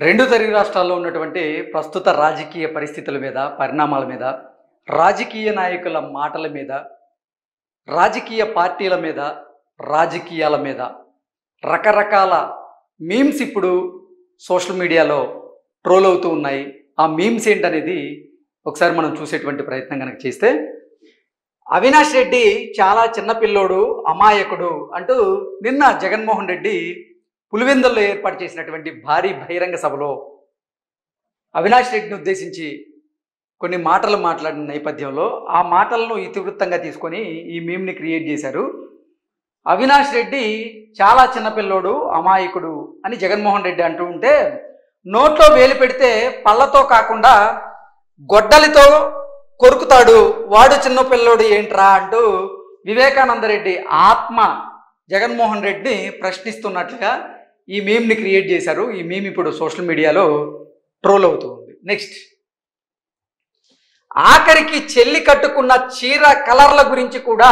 రెండు తెలుగు రాష్ట్రాల్లో ఉన్నటువంటి ప్రస్తుత రాజకీయ పరిస్థితుల మీద, పరిణామాల మీద, రాజకీయ నాయకుల మాటల మీద, రాజకీయ పార్టీల మీద, రాజకీయాల మీద రకరకాల మీమ్స్ ఇప్పుడు సోషల్ మీడియాలో ట్రోల్ అవుతూ ఉన్నాయి. ఆ మీమ్స్ ఏంటనేది ఒకసారి మనం చూసేటువంటి ప్రయత్నం కనుక చేస్తే, అవినాష్ రెడ్డి చాలా చిన్నపిల్లోడు, అమాయకుడు అంటూ నిన్న జగన్మోహన్ రెడ్డి పులివెందుల్లో ఏర్పాటు చేసినటువంటి భారీ బహిరంగ సభలో అవినాష్ రెడ్డిని ఉద్దేశించి కొన్ని మాటలు మాట్లాడిన నేపథ్యంలో ఆ మాటలను ఇతివృత్తంగా తీసుకొని ఈ మీమ్ని క్రియేట్ చేశారు. అవినాష్ రెడ్డి చాలా చిన్నపిల్లోడు, అమాయకుడు అని జగన్మోహన్ రెడ్డి అంటూ ఉంటే, నోట్లో వేలు పెడితే పళ్ళతో కాకుండా గొడ్డలితో కొరుకుతాడు, వాడు చిన్న పిల్లోడు ఏంట్రా అంటూ వివేకానంద రెడ్డి ఆత్మ జగన్మోహన్ రెడ్డిని ప్రశ్నిస్తున్నట్లుగా ఈ మీమ్ని క్రియేట్ చేశారు. ఈ మీమ్ ఇప్పుడు సోషల్ మీడియాలో ట్రోల్ అవుతూ ఉంది. నెక్స్ట్, ఆఖరికి చెల్లి కట్టుకున్న చీర కలర్ల గురించి కూడా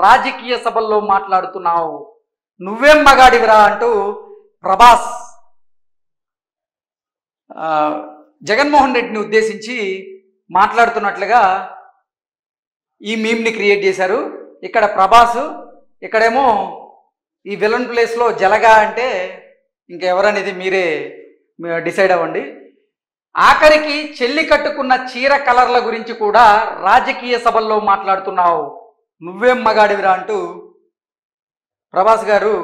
రాజకీయ సభల్లో మాట్లాడుతున్నావు, నువ్వేం మగాడివిరా అంటూ ప్రభాస్ జగన్మోహన్ రెడ్డిని ఉద్దేశించి మాట్లాడుతున్నట్లుగా ఈ మీమ్ని క్రియేట్ చేశారు. ఇక్కడ ప్రభాస్, ఇక్కడేమో ఈ విలన్ ప్లేస్లో జలగా అంటే ఇంకెవరనేది మీరే డిసైడ్ అవ్వండి. ఆఖరికి చెల్లి కట్టుకున్న చీర కలర్ల గురించి కూడా రాజకీయ సభల్లో మాట్లాడుతున్నావు, నువ్వేం మగాడివిరా అంటూ ప్రభాస్ గారు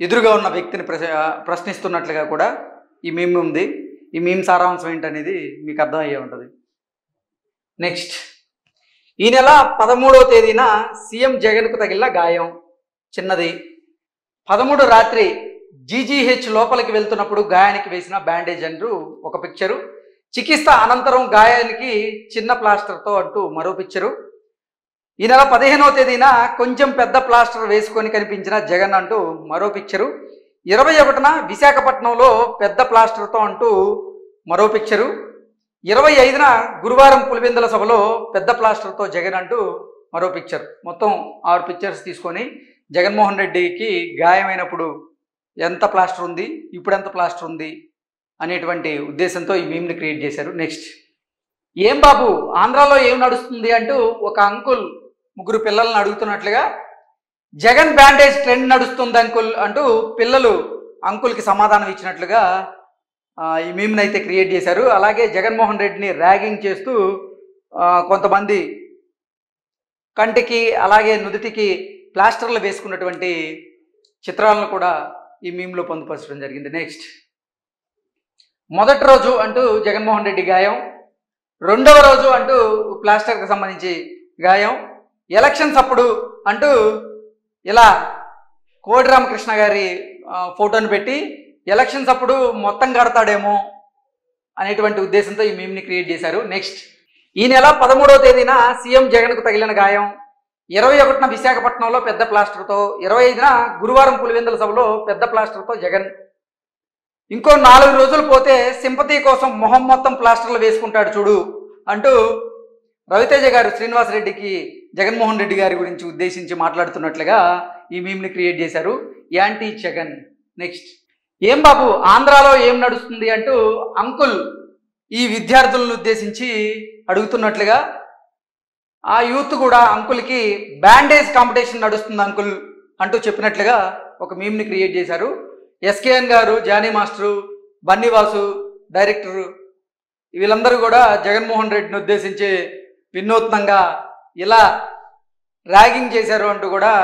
ఎదురుగా ఉన్న వ్యక్తిని ప్రశ్నిస్తున్నట్లుగా కూడా ఈ మీమ్ ఉంది. ఈ మీమ్ సారాంశం ఏంటనేది మీకు అర్థమయ్యే ఉంటుంది. నెక్స్ట్, ఈ నెల 13వ తేదీన సీఎం జగన్కు తగిలిన గాయం చిన్నది. 13 రాత్రి జీజీహెచ్ లోపలికి వెళ్తున్నప్పుడు గాయానికి వేసిన బ్యాండేజ్ అంటూ ఒక పిక్చరు, చికిత్స అనంతరం గాయానికి చిన్న ప్లాస్టర్తో అంటూ మరో పిక్చరు. ఈ నెల 15వ తేదీన కొంచెం పెద్ద ప్లాస్టర్ వేసుకొని కనిపించిన జగన్ అంటూ మరో పిక్చరు. 21న విశాఖపట్నంలో పెద్ద ప్లాస్టర్తో అంటూ మరో పిక్చరు. 25న గురువారం పులివెందుల సభలో పెద్ద ప్లాస్టర్తో జగన్ అంటూ మరో పిక్చర్. మొత్తం 6 పిక్చర్స్ తీసుకొని జగన్మోహన్ రెడ్డికి గాయమైనప్పుడు ఎంత ప్లాస్టర్ ఉంది, ఇప్పుడు ఎంత ప్లాస్టర్ ఉంది అనేటువంటి ఉద్దేశంతో ఈ మీమ్ని క్రియేట్ చేశారు. నెక్స్ట్, ఏం బాబు ఆంధ్రాలో ఏం నడుస్తుంది అంటూ ఒక అంకుల్ ముగ్గురు పిల్లల్ని అడుగుతున్నట్లుగా, జగన్ బ్యాండేజ్ ట్రెండ్ నడుస్తుంది అంకుల్ అంటూ పిల్లలు అంకుల్కి సమాధానం ఇచ్చినట్లుగా ఈ మీమ్ని అయితే క్రియేట్ చేశారు. అలాగే జగన్మోహన్ రెడ్డిని ర్యాగింగ్ చేస్తూ కొంతమంది కంటికి అలాగే నుదుటికి ప్లాస్టర్లు వేసుకున్నటువంటి చిత్రాలను కూడా ఈ మీమ్లో పొందుపరచడం జరిగింది. నెక్స్ట్, మొదటి రోజు అంటూ జగన్మోహన్ రెడ్డి గాయం, రెండవ రోజు అంటూ ప్లాస్టర్కి సంబంధించి గాయం, ఎలక్షన్స్ అప్పుడు అంటూ ఇలా కోడి రామకృష్ణ గారి ఫోటోని పెట్టి ఎలక్షన్స్ అప్పుడు మొత్తం కడతాడేమో అనేటువంటి ఉద్దేశంతో ఈ మీమ్ని క్రియేట్ చేశారు. నెక్స్ట్, ఈ నెల 13వ తేదీన సీఎం జగన్కు తగిలిన గాయం, 21న విశాఖపట్నంలో పెద్ద ప్లాస్టర్తో, 25న గురువారం పులివెందుల సభలో పెద్ద ప్లాస్టర్తో జగన్. ఇంకో 4 రోజులు పోతే సింపతి కోసం మొహం మొత్తం ప్లాస్టర్లు వేసుకుంటాడు చూడు అంటూ రవితేజ గారు శ్రీనివాసరెడ్డికి జగన్మోహన్ రెడ్డి గారి గురించి ఉద్దేశించి మాట్లాడుతున్నట్లుగా ఈ మీమ్ని క్రియేట్ చేశారు. యాంటీ జగన్. నెక్స్ట్, ఏం బాబు ఆంధ్రాలో ఏం నడుస్తుంది అంటూ అంకుల్ ఈ విద్యార్థులను ఉద్దేశించి అడుగుతున్నట్లుగా, ఆ యూత్ కూడా అంకుల్కి బ్యాండేజ్ కాంపిటీషన్ నడుస్తుంది అంకుల్ అంటూ చెప్పినట్లుగా ఒక మీమ్ని క్రియేట్ చేశారు. ఎస్కేఎన్ గారు, జానీ మాస్టరు, బన్నీవాసు డైరెక్టరు వీళ్ళందరూ కూడా జగన్మోహన్ రెడ్డిని ఉద్దేశించి వినూత్నంగా ఇలా ర్యాగింగ్ చేశారు అంటూ కూడా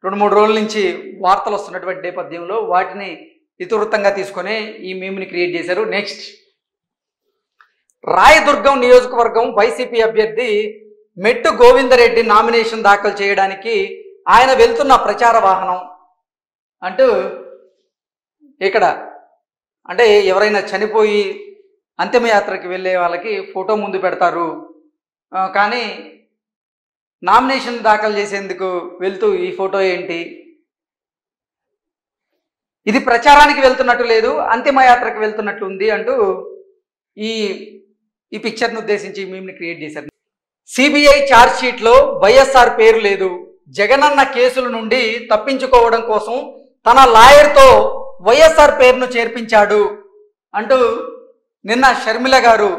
2-3 రోజుల నుంచి వార్తలు వస్తున్నటువంటి నేపథ్యంలో వాటిని ఇతివృత్తంగా తీసుకొని ఈ మీమ్ని క్రియేట్ చేశారు. నెక్స్ట్, రాయదుర్గం నియోజకవర్గం వైసీపీ అభ్యర్థి మెట్టు గోవిందరెడ్డి నామినేషన్ దాఖలు చేయడానికి ఆయన వెళ్తున్న ప్రచార వాహనం అంటూ ఇక్కడ అంటే ఎవరైనా చనిపోయి అంతిమయాత్రకి వెళ్ళే వాళ్ళకి ఫోటో ముందు పెడతారు, కానీ నామినేషన్ దాఖలు చేసేందుకు వెళ్తూ ఈ ఫోటో ఏంటి, ఇది ప్రచారానికి వెళ్తున్నట్టు లేదు, అంతిమయాత్రకు వెళ్తున్నట్టు ఉంది అంటూ ఈ పిక్చర్ను ఉద్దేశించి మీమ్ని క్రియేట్ చేశారు. సిబిఐ ఛార్జ్షీట్లో వైఎస్ఆర్ పేరు లేదు, జగనన్న కేసుల నుండి తప్పించుకోవడం కోసం తన లాయర్తో వైఎస్ఆర్ పేరును చేర్పించాడు అంటూ నిన్న షర్మిల గారు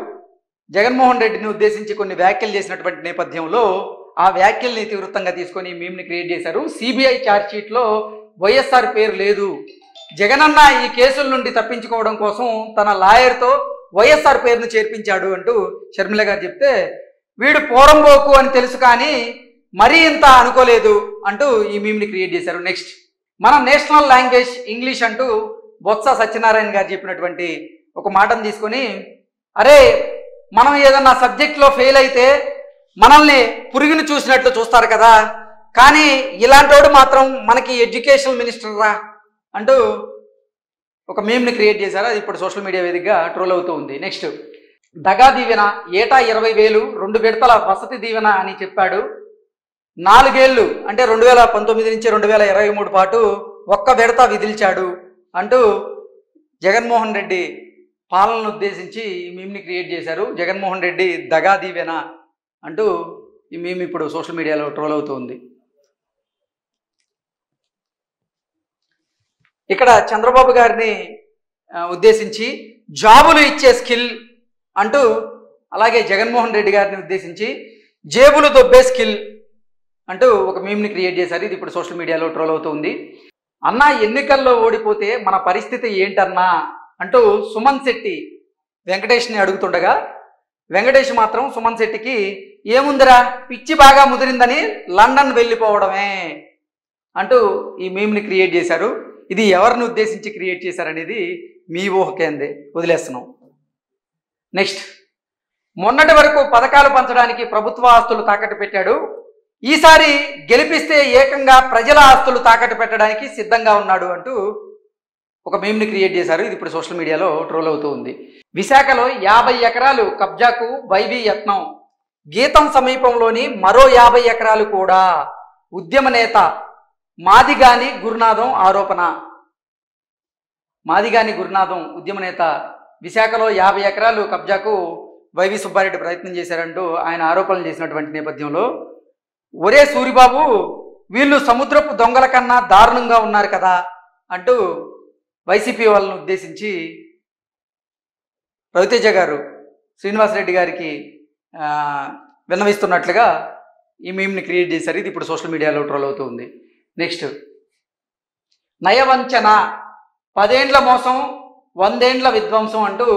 జగన్మోహన్ రెడ్డిని ఉద్దేశించి కొన్ని వ్యాఖ్యలు చేసినటువంటి నేపథ్యంలో ఆ వ్యాఖ్యల్ని తీవ్రంగా తీసుకొని మీమ్ని క్రియేట్ చేశారు. సిబిఐ ఛార్జ్షీట్లో వైఎస్ఆర్ పేరు లేదు, జగనన్న ఈ కేసుల నుండి తప్పించుకోవడం కోసం తన లాయర్తో వైఎస్ఆర్ పేరును చేర్పించాడు అంటూ షర్మిల గారు చెప్తే, వీడు పోరంబోకు అని తెలుసు కానీ మరీ ఇంత అనుకోలేదు అంటూ ఈ మీమ్ని క్రియేట్ చేశారు. నెక్స్ట్, మన నేషనల్ లాంగ్వేజ్ ఇంగ్లీష్ అంటూ బొత్స సత్యనారాయణ గారు చెప్పినటువంటి ఒక మాటను తీసుకొని, అరే మనం ఏదన్నా సబ్జెక్ట్లో ఫెయిల్ అయితే మనల్ని పురుగుని చూసినట్లు చూస్తారు కదా, కానీ ఇలాంటోడు మాత్రం మనకి ఎడ్యుకేషన్ మినిస్టర్ రా అంటూ ఒక మీమ్ని క్రియేట్ చేశారు. అది ఇప్పుడు సోషల్ మీడియా వేదికగా ట్రోల్ అవుతూ ఉంది. నెక్స్ట్, దగా దీవెన ఏటా 20,000 2 విడతల వసతి దీవెన అని చెప్పాడు. 4 ఏళ్ళు అంటే 2019 నుంచి 2023 పాటు ఒక్క విడత విధిల్చాడు అంటూ జగన్మోహన్ రెడ్డి పాలనను ఉద్దేశించి ఈ మీమ్ని క్రియేట్ చేశారు. జగన్మోహన్ రెడ్డి దగా దీవెన అంటూ ఈ మీమ్ ఇప్పుడు సోషల్ మీడియాలో ట్రోల్ అవుతూ ఉంది. ఇక్కడ చంద్రబాబు గారిని ఉద్దేశించి జాబులు ఇచ్చే స్కిల్ అంటూ, అలాగే జగన్మోహన్ రెడ్డి గారిని ఉద్దేశించి జేబులు దొబ్బే స్కిల్ అంటూ ఒక మీమ్ని క్రియేట్ చేశారు. ఇది ఇప్పుడు సోషల్ మీడియాలో ట్రోల్ అవుతూ ఉంది. అన్నా ఎన్నికల్లో ఓడిపోతే మన పరిస్థితి ఏంటన్నా అంటూ సుమన్ శెట్టి వెంకటేష్ని అడుగుతుండగా, వెంకటేష్ మాత్రం సుమన్ శెట్టికి ఏముందిరా పిచ్చి బాగా ముదిరిందని లండన్ వెళ్ళిపోవడమే అంటూ ఈ మీమ్ని క్రియేట్ చేశారు. ఇది ఎవరిని ఉద్దేశించి క్రియేట్ చేశారనేది మీ ఊహకేందే, వదిలేస్తున్నాం. నెక్స్ట్, మొన్నటి వరకు పథకాలు పంచడానికి ప్రభుత్వ ఆస్తులు తాకట్టు పెట్టాడు, ఈసారి గెలిపిస్తే ఏకంగా ప్రజల ఆస్తులు తాకట్టు పెట్టడానికి సిద్ధంగా ఉన్నాడు అంటూ ఒక మీమ్ని క్రియేట్ చేశారు. ఇది ఇప్పుడు సోషల్ మీడియాలో ట్రోల్ అవుతూ ఉంది. విశాఖలో 50 ఎకరాలు కబ్జాకు వైవి యత్నం, గీతం సమీపంలోని మరో 50 ఎకరాలు కూడా. ఉద్యమ నేత మాదిగాని గురునాథం ఆరోపణ. మాదిగాని గురునాథం ఉద్యమ నేత విశాఖలో 50 ఎకరాలు కబ్జాకు వైవి సుబ్బారెడ్డి ప్రయత్నం చేశారంటూ ఆయన ఆరోపణలు చేసినటువంటి నేపథ్యంలో, ఒరే సూరిబాబు వీళ్ళు సముద్రపు దొంగల కన్నా దారుణంగా ఉన్నారు కదా అంటూ వైసీపీ వాళ్ళను ఉద్దేశించి రవితేజ గారు శ్రీనివాసరెడ్డి గారికి విన్నవిస్తున్నట్లుగా ఈ మీమ్ని క్రియేట్ చేశారు. ఇది ఇప్పుడు సోషల్ మీడియాలో ట్రోల్ అవుతూ ఉంది. నెక్స్ట్, నయవంచన 10 ఏండ్ల మోసం 100 ఏండ్ల విధ్వంసం అంటూ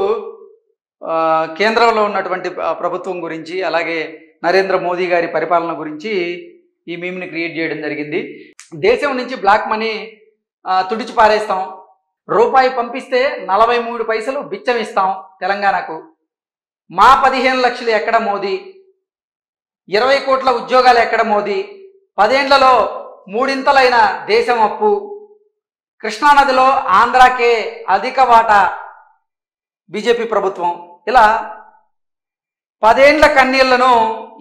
కేంద్రంలో ఉన్నటువంటి ప్రభుత్వం గురించి, అలాగే నరేంద్ర మోదీ గారి పరిపాలన గురించి ఈ మీమ్ని క్రియేట్ చేయడం జరిగింది. దేశం నుంచి బ్లాక్ మనీ తుడిచి పారేస్తాం, రూపాయి పంపిస్తే 43 పైసలు బిచ్చం ఇస్తాం తెలంగాణకు, మా 15 లక్షలు ఎక్కడ మోదీ, 20 కోట్ల ఉద్యోగాలు ఎక్కడ మోదీ, 10 ఏండ్లలో 3 దేశం అప్పు, కృష్ణానదిలో ఆంధ్రాకే అధిక వాటా బీజేపీ ప్రభుత్వం, ఇలా 10 ఏండ్ల కన్నీళ్లను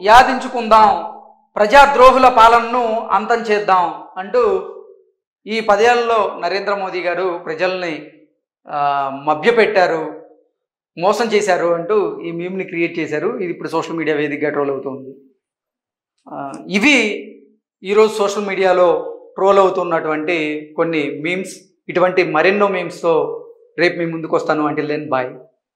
యాదించుకుందాం, ప్రజాద్రోహుల పాలనను అంతం చేద్దాం అంటూ ఈ 10 ఏళ్లలో నరేంద్ర మోదీ గారు ప్రజల్ని మభ్యపెట్టారు, మోసం చేశారు అంటూ ఈ మీమ్ని క్రియేట్ చేశారు. ఇది ఇప్పుడు సోషల్ మీడియా వేదికగా ట్రోల్ అవుతుంది. ఇవి ఈరోజు సోషల్ మీడియాలో ట్రోల్ అవుతున్నటువంటి కొన్ని మీమ్స్. ఇటువంటి మరెన్నో మీమ్స్తో రేపు మీ ముందుకు వస్తాను. Until then bye.